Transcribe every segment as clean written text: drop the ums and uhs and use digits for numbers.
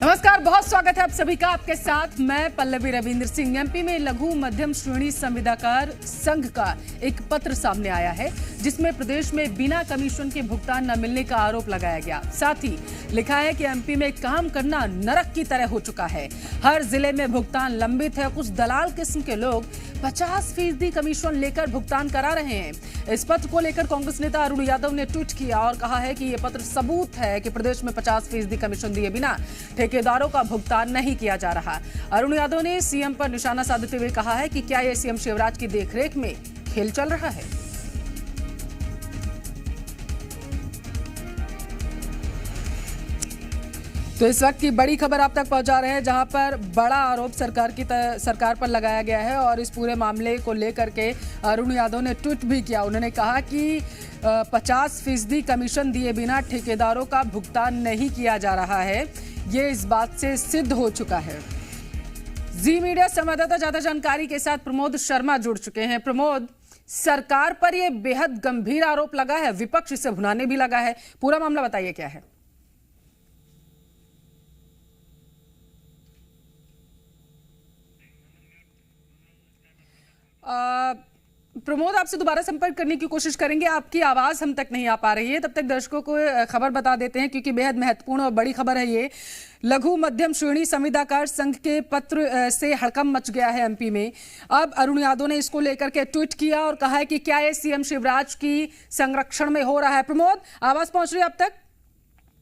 नमस्कार, बहुत स्वागत है आप सभी का। आपके साथ मैं पल्लवी रविंद्र सिंह। एमपी में लघु मध्यम श्रेणी संविदाकार संघ का एक पत्र सामने आया है जिसमें प्रदेश में बिना कमीशन के भुगतान न मिलने का आरोप लगाया गया। साथ ही लिखा है कि एमपी में काम करना नरक की तरह हो चुका है। हर जिले में भुगतान लंबित है। कुछ दलाल किस्म के लोग 50% कमीशन लेकर भुगतान करा रहे हैं। इस पत्र को लेकर कांग्रेस नेता अरुण यादव ने ट्वीट किया और कहा है कि ये पत्र सबूत है कि प्रदेश में 50% कमीशन दिए बिना ठेकेदारों का भुगतान नहीं किया जा रहा। अरुण यादव ने सीएम पर निशाना साधते हुए कहा है कि क्या ये सीएम शिवराज की देखरेख में खेल चल रहा है। तो इस वक्त की बड़ी खबर आप तक पहुंचा रहे हैं जहां पर बड़ा आरोप सरकार पर लगाया गया है और इस पूरे मामले को लेकर के अरुण यादव ने ट्वीट भी किया। उन्होंने कहा कि 50% कमीशन दिए बिना ठेकेदारों का भुगतान नहीं किया जा रहा है। ये इस बात से सिद्ध हो चुका है। जी मीडिया संवाददाता ज्यादा जानकारी के साथ प्रमोद शर्मा जुड़ चुके हैं। प्रमोद, सरकार पर यह बेहद गंभीर आरोप लगा है, विपक्ष इसे भुनाने भी लगा है। पूरा मामला बताइए क्या है। प्रमोद, आपसे दोबारा संपर्क करने की कोशिश करेंगे। आपकी आवाज हम तक नहीं आ पा रही है। तब तक दर्शकों को खबर बता देते हैं क्योंकि बेहद महत्वपूर्ण और बड़ी खबर है। ये लघु मध्यम श्रेणी संविदाकार संघ के पत्र से हड़कंप मच गया है एमपी में। अब अरुण यादव ने इसको लेकर के ट्वीट किया और कहा है कि क्या ये सीएम शिवराज की संरक्षण में हो रहा है। प्रमोद, आवाज पहुंच रही है अब तक?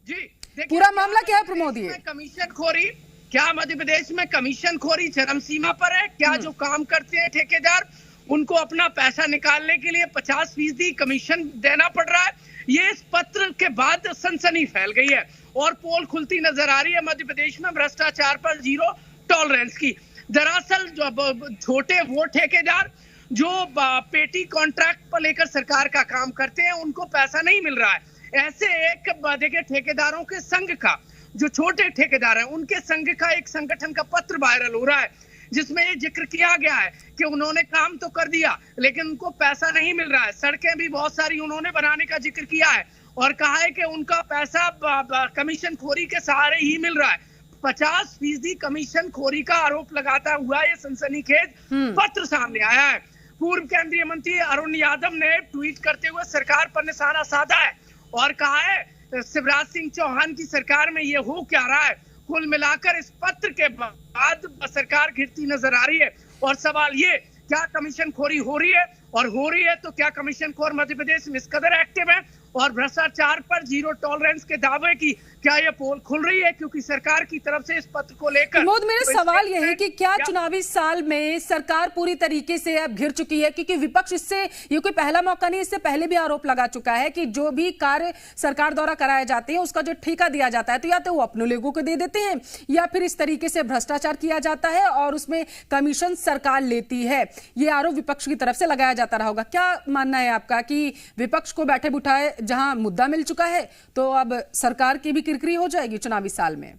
जी, पूरा मामला क्या है प्रमोद? ये कमीशन खोरी, क्या मध्य प्रदेश में कमीशन खोरी चरम सीमा पर है? क्या जो काम करते हैं ठेकेदार उनको अपना पैसा निकालने के लिए 50% कमीशन देना पड़ रहा है? ये इस पत्र के बाद सनसनी फैल गई है और पोल खुलती नजर आ रही है मध्य प्रदेश में भ्रष्टाचार पर जीरो टॉलरेंस की। दरअसल जो छोटे वो ठेकेदार जो पेटी कॉन्ट्रैक्ट पर लेकर सरकार का काम करते हैं उनको पैसा नहीं मिल रहा है। ऐसे एक देखिए ठेकेदारों के संघ का, जो छोटे ठेकेदार हैं उनके संघ का एक संगठन का पत्र वायरल हो रहा है जिसमें ये जिक्र किया गया है कि उन्होंने काम तो कर दिया लेकिन उनको पैसा नहीं मिल रहा है। सड़कें भी बहुत सारी उन्होंने बनाने का जिक्र किया है और कहा है कि उनका पैसा कमीशन खोरी के सहारे ही मिल रहा है। 50% कमीशन खोरी का आरोप लगाता हुआ ये सनसनीखेज पत्र सामने आया है। पूर्व केंद्रीय मंत्री अरुण यादव ने ट्वीट करते हुए सरकार पर निशाना साधा है और कहा है शिवराज सिंह चौहान की सरकार में ये हो क्या रहा है। कुल मिलाकर इस पत्र के बाद सरकार घिरती नजर आ रही है और सवाल ये, क्या कमीशन खोरी हो रही है? और हो रही है तो क्या कमीशन खोर मध्य प्रदेश में इस कदर एक्टिव है और भ्रष्टाचार पर जीरो टॉलरेंस के दावे की क्या ये पोल खुल रही है? क्योंकि सरकार की तरफ से इस पत्र को लेकर प्रमोद, मेरा सवाल यह है कि क्या चुनावी साल में सरकार पूरी तरीके से अब घिर चुकी है? क्योंकि विपक्ष इससे, ये कोई पहला मौका नहीं, इससे पहले भी आरोप लगा चुका है कि जो भी कार्य सरकार द्वारा कराए जाते हैं उसका जो ठेका दिया जाता है तो या तो वो अपने लोगों को दे देते हैं या फिर इस तरीके से भ्रष्टाचार किया जाता है और उसमें कमीशन सरकार लेती है। ये आरोप विपक्ष की तरफ से लगाया जाता रहा होगा। क्या मानना है आपका कि विपक्ष को बैठे बिठाए जहां मुद्दा मिल चुका है तो अब सरकार की भी किरकिरी हो जाएगी चुनावी साल में?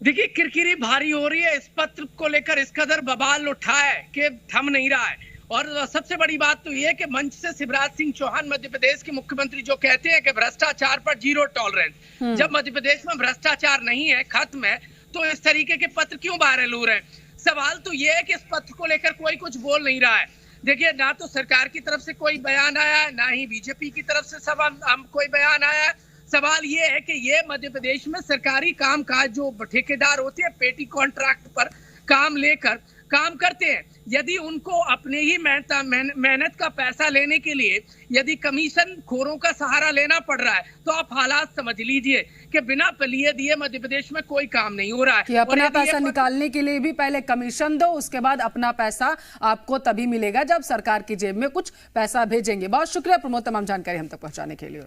देखिए, किरकिरी भारी हो रही है। इस पत्र को लेकर इस कदर बवाल उठा है कि थम नहीं रहा है। और सबसे बड़ी बात तो यह है कि मंच से शिवराज सिंह चौहान मध्य प्रदेश के मुख्यमंत्री जो कहते हैं कि भ्रष्टाचार पर जीरो टॉलरेंस, जब मध्य प्रदेश में भ्रष्टाचार नहीं है, खत्म है, तो इस तरीके के पत्र क्यों वायरल हो रहे हैं? सवाल तो यह है कि इस पत्र को लेकर कोई कुछ बोल नहीं रहा है। देखिए, ना तो सरकार की तरफ से कोई बयान आया है, ना ही बीजेपी की तरफ से कोई बयान आया है। सवाल ये है कि ये मध्य प्रदेश में सरकारी कामकाज जो ठेकेदार होते हैं पेटी कॉन्ट्रैक्ट पर काम लेकर काम करते हैं, यदि उनको अपने ही मेहनत का पैसा लेने के लिए यदि कमीशन खोरों का सहारा लेना पड़ रहा है तो आप हालात समझ लीजिए कि बिना लिए दिए मध्य प्रदेश में कोई काम नहीं हो रहा है। कि अपना पैसा निकालने के लिए भी पहले कमीशन दो, उसके बाद अपना पैसा आपको तभी मिलेगा जब सरकार की जेब में कुछ पैसा भेजेंगे। बहुत शुक्रिया प्रमोद, तमाम जानकारी हम तक पहुंचाने के लिए।